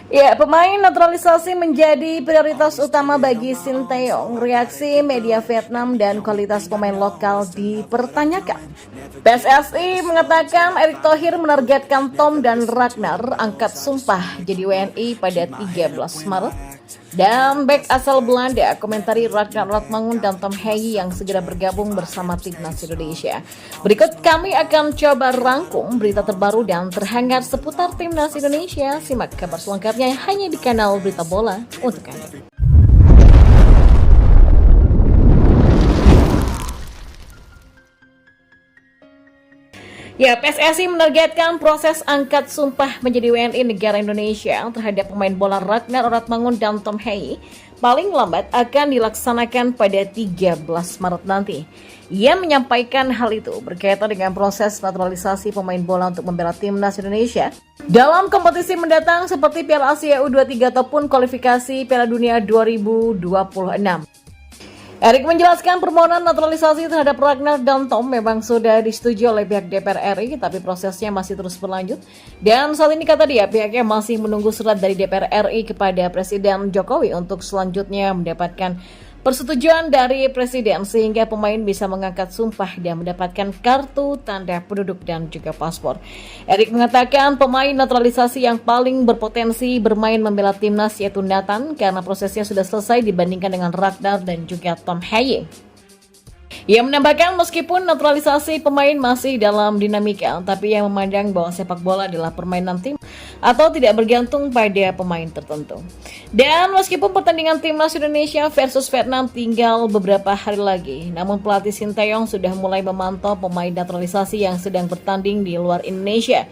Ya, pemain naturalisasi menjadi prioritas utama bagi Sinteyong. Reaksi media Vietnam dan kualitas pemain lokal dipertanyakan. PSSI mengatakan Erick Thohir menargetkan Tom dan Ragnar angkat sumpah jadi WNI pada 13 Maret. Dan bek asal Belanda komentari Ragnar Ratmangun dan Tom Hey yang segera bergabung bersama timnas Indonesia. Berikut kami akan coba rangkum berita terbaru dan terhangat seputar timnas Indonesia. Simak kabar selengkapnya hanya di kanal Berita Bola untuk Anda. Ya, PSSI menargetkan proses angkat sumpah menjadi WNI negara Indonesia terhadap pemain bola Ragnar Ratmangun dan Tom Hey paling lambat akan dilaksanakan pada 13 Maret nanti. Ia menyampaikan hal itu berkaitan dengan proses naturalisasi pemain bola untuk membela timnas Indonesia dalam kompetisi mendatang seperti Piala Asia U23 ataupun kualifikasi Piala Dunia 2026. Erick menjelaskan permohonan naturalisasi terhadap Ragnar dan Tom memang sudah disetujui oleh pihak DPR RI, tapi prosesnya masih terus berlanjut. Dan saat ini kata dia, pihaknya masih menunggu surat dari DPR RI kepada Presiden Jokowi untuk selanjutnya mendapatkan persetujuan dari Presiden sehingga pemain bisa mengangkat sumpah dan mendapatkan kartu tanda penduduk dan juga paspor. Erick mengatakan pemain naturalisasi yang paling berpotensi bermain membela timnas yaitu Nathan karena prosesnya sudah selesai dibandingkan dengan Ragnar dan juga Tom Hey. Ia menambahkan meskipun naturalisasi pemain masih dalam dinamika, tapi ia memandang bahwa sepak bola adalah permainan tim atau tidak bergantung pada pemain tertentu. Dan meskipun pertandingan timnas Indonesia versus Vietnam tinggal beberapa hari lagi, namun pelatih Sinteyong sudah mulai memantau pemain naturalisasi yang sedang bertanding di luar Indonesia.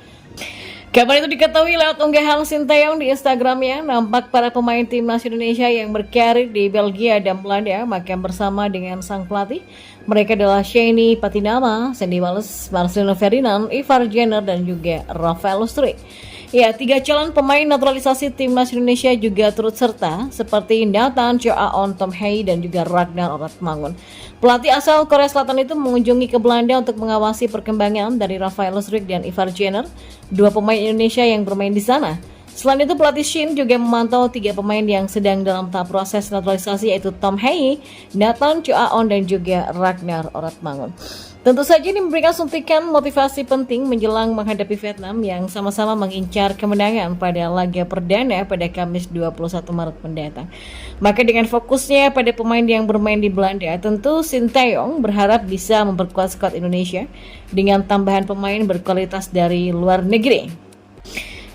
Kabar itu diketahui lewat unggahan Sinteyong di Instagramnya. Nampak para pemain timnas Indonesia yang berkarir di Belgia dan Belanda makan bersama dengan sang pelatih. Mereka adalah Shani Patinama, Sandy Wallace, Marcelino Ferdinand, Ivar Jenner, dan juga Rafael Struijk. Ya, 3 calon pemain naturalisasi timnas Indonesia juga turut serta seperti Nathan Choaon, Tom Hey, dan juga Ragnar Ratmangun. Pelatih asal Korea Selatan itu mengunjungi ke Belanda untuk mengawasi perkembangan dari Rafael Struijk dan Ivar Jenner, 2 pemain Indonesia yang bermain di sana. Selain itu, pelatih Shin juga memantau 3 pemain yang sedang dalam tahap proses naturalisasi yaitu Tom Hey, Nathan Choaon, dan juga Ragnar Ratmangun. Tentu saja ini memberikan suntikan motivasi penting menjelang menghadapi Vietnam yang sama-sama mengincar kemenangan pada laga perdana pada Kamis 21 Maret mendatang. Maka dengan fokusnya pada pemain yang bermain di Belanda, tentu Sinteyong berharap bisa memperkuat skuad Indonesia dengan tambahan pemain berkualitas dari luar negeri.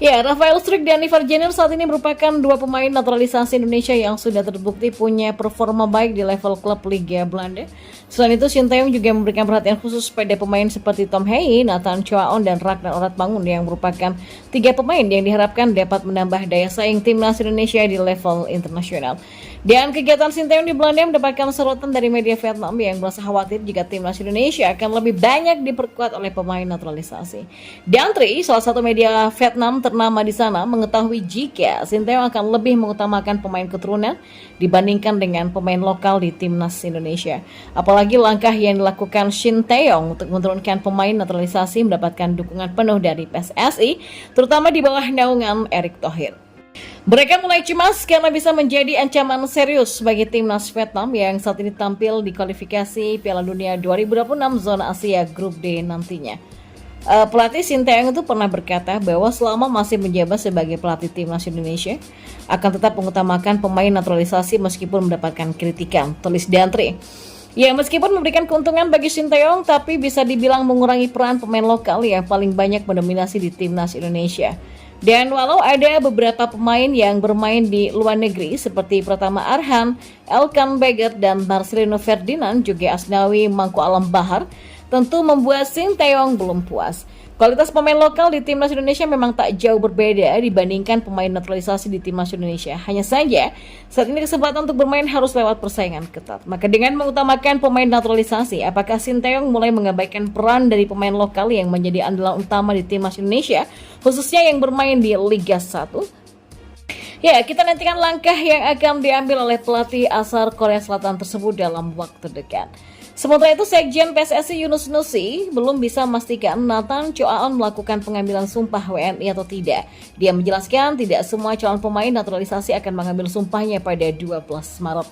Ya, Rafael Struijk dan Ivar Jenner saat ini merupakan 2 pemain naturalisasi Indonesia yang sudah terbukti punya performa baik di level klub Liga Belanda. Selain itu, Sinteyong juga memberikan perhatian khusus pada pemain seperti Tom Hey, Nathan Choaon, dan Ragnar Ratmangun yang merupakan 3 pemain yang diharapkan dapat menambah daya saing timnas Indonesia di level internasional. Dan kegiatan Sinteyong di Belanda mendapatkan sorotan dari media Vietnam yang merasa khawatir jika timnas Indonesia akan lebih banyak diperkuat oleh pemain naturalisasi. Dan salah satu media Vietnam ternama di sana mengetahui jika Sinteyong akan lebih mengutamakan pemain keturunan dibandingkan dengan pemain lokal di timnas Indonesia. Apalagi langkah yang dilakukan Sinteyong untuk menurunkan pemain naturalisasi mendapatkan dukungan penuh dari PSSI, terutama di bawah naungan Erick Thohir. Mereka mulai cemas karena bisa menjadi ancaman serius bagi timnas Vietnam yang saat ini tampil di kualifikasi Piala Dunia 2026 zona Asia Grup D nantinya. Pelatih Sinteyong itu pernah berkata bahwa selama masih menjabat sebagai pelatih timnas Indonesia akan tetap mengutamakan pemain naturalisasi meskipun mendapatkan kritikan, tulis Dantri. Ya, meskipun memberikan keuntungan bagi Sinteyong, tapi bisa dibilang mengurangi peran pemain lokal yang paling banyak mendominasi di timnas Indonesia. Dan walau ada beberapa pemain yang bermain di luar negeri seperti Pratama Arhan, Elkan Baggett, dan Marcelino Ferdinand, juga Asnawi Mangku Alam Bahar, tentu membuat Sinteyong belum puas. Kualitas pemain lokal di timnas Indonesia memang tak jauh berbeda dibandingkan pemain naturalisasi di timnas Indonesia. Hanya saja, saat ini kesempatan untuk bermain harus lewat persaingan ketat. Maka dengan mengutamakan pemain naturalisasi, apakah Sinteyong mulai mengabaikan peran dari pemain lokal yang menjadi andalan utama di timnas Indonesia, khususnya yang bermain di Liga 1? Ya, kita nantikan langkah yang akan diambil oleh pelatih asal Korea Selatan tersebut dalam waktu dekat. Sementara itu, Sekjen PSSI Yunus Nusi belum bisa memastikan Nathan Choaon melakukan pengambilan sumpah WNI atau tidak. Dia menjelaskan tidak semua calon pemain naturalisasi akan mengambil sumpahnya pada 12 Maret.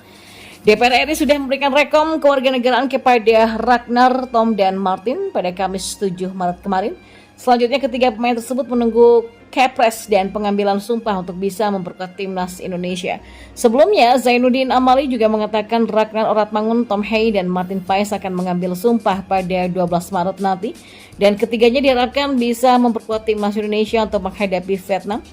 DPR RI sudah memberikan rekom kewarganegaraan kepada Ragnar, Tom, dan Martin pada Kamis 7 Maret kemarin. Selanjutnya, ketiga pemain tersebut menunggu Kepres dan pengambilan sumpah untuk bisa memperkuat timnas Indonesia. Sebelumnya, Zainuddin Amali juga mengatakan Ragnar Oratmangun, Tom Hey, dan Martin Paes akan mengambil sumpah pada 12 Maret nanti. Dan ketiganya diharapkan bisa memperkuat timnas Indonesia untuk menghadapi Vietnam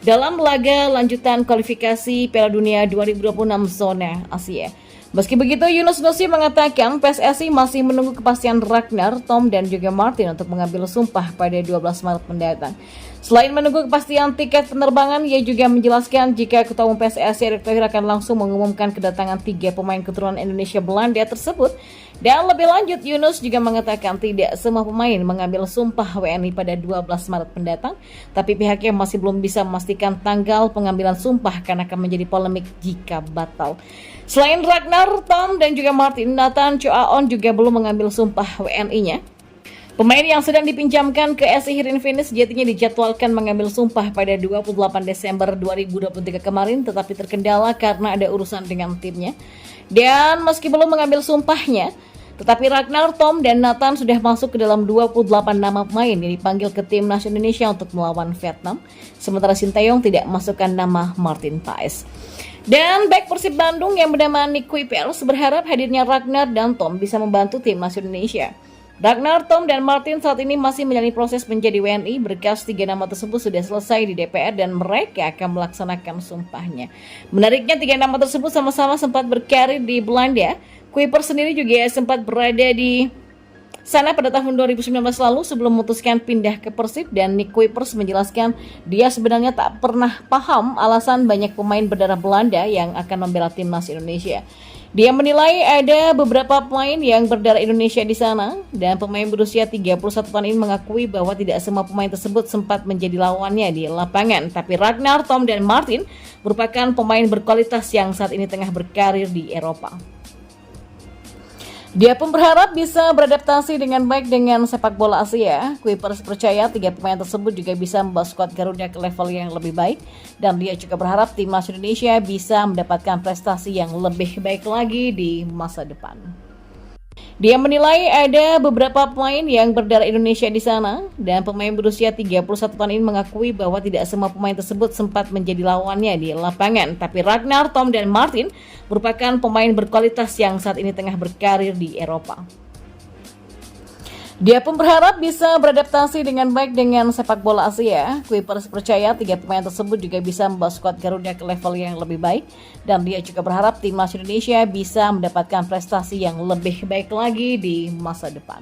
dalam laga lanjutan kualifikasi Piala Dunia 2026 zona Asia. Meski begitu, Yunus Nusi mengatakan PSSI masih menunggu kepastian Ragnar, Tom, dan juga Martin untuk mengambil sumpah pada 12 Maret mendatang. Selain menunggu kepastian tiket penerbangan, ia juga menjelaskan jika Ketua Umum PSSI Erick Thohir akan langsung mengumumkan kedatangan 3 pemain keturunan Indonesia Belanda tersebut. Dan lebih lanjut, Yunus juga mengatakan tidak semua pemain mengambil sumpah WNI pada 12 Maret mendatang, tapi pihaknya masih belum bisa memastikan tanggal pengambilan sumpah karena akan menjadi polemik jika batal. Selain Ragnar, Tom, dan juga Martin, Nathan Choaon juga belum mengambil sumpah WNI-nya. Pemain yang sedang dipinjamkan ke SC Heerenveen sejatinya dijadwalkan mengambil sumpah pada 28 Desember 2023 kemarin, tetapi terkendala karena ada urusan dengan timnya. Dan meski belum mengambil sumpahnya, tetapi Ragnar, Tom, dan Nathan sudah masuk ke dalam 28 nama pemain yang dipanggil ke timnas Indonesia untuk melawan Vietnam. Sementara Sinteyong tidak masukkan nama Martin Paes. Dan bek Persib Bandung yang bernama Nick Kuipers berharap hadirnya Ragnar dan Tom bisa membantu timnas Indonesia. Ragnar, Tom, dan Martin saat ini masih menjalani proses menjadi WNI. Berkas 3 nama tersebut sudah selesai di DPR dan mereka akan melaksanakan sumpahnya. Menariknya, 3 nama tersebut sama-sama sempat berkarir di Belanda. Kuipers sendiri juga sempat berada di sana pada tahun 2019 lalu sebelum memutuskan pindah ke Persib, dan Nick Kuipers menjelaskan dia sebenarnya tak pernah paham alasan banyak pemain berdarah Belanda yang akan membela timnas Indonesia. Dia menilai ada beberapa pemain yang berdarah Indonesia di sana, dan pemain berusia 31 tahun ini mengakui bahwa tidak semua pemain tersebut sempat menjadi lawannya di lapangan. Tapi Ragnar, Tom, dan Martin merupakan pemain berkualitas yang saat ini tengah berkarir di Eropa. Dia pun berharap bisa beradaptasi dengan baik dengan sepak bola Asia. Kuipers percaya 3 pemain tersebut juga bisa membawa skuad Garuda ke level yang lebih baik, dan dia juga berharap timnas Indonesia bisa mendapatkan prestasi yang lebih baik lagi di masa depan. Dia menilai ada beberapa pemain yang berdarah Indonesia di sana, dan pemain berusia 31 tahun ini mengakui bahwa tidak semua pemain tersebut sempat menjadi lawannya di lapangan. Tapi Ragnar, Tom, dan Martin merupakan pemain berkualitas yang saat ini tengah berkarir di Eropa. Dia pun berharap bisa beradaptasi dengan baik dengan sepak bola Asia. Kuipers percaya 3 pemain tersebut juga bisa membawa skuad Garuda ke level yang lebih baik, dan dia juga berharap timnas Indonesia bisa mendapatkan prestasi yang lebih baik lagi di masa depan.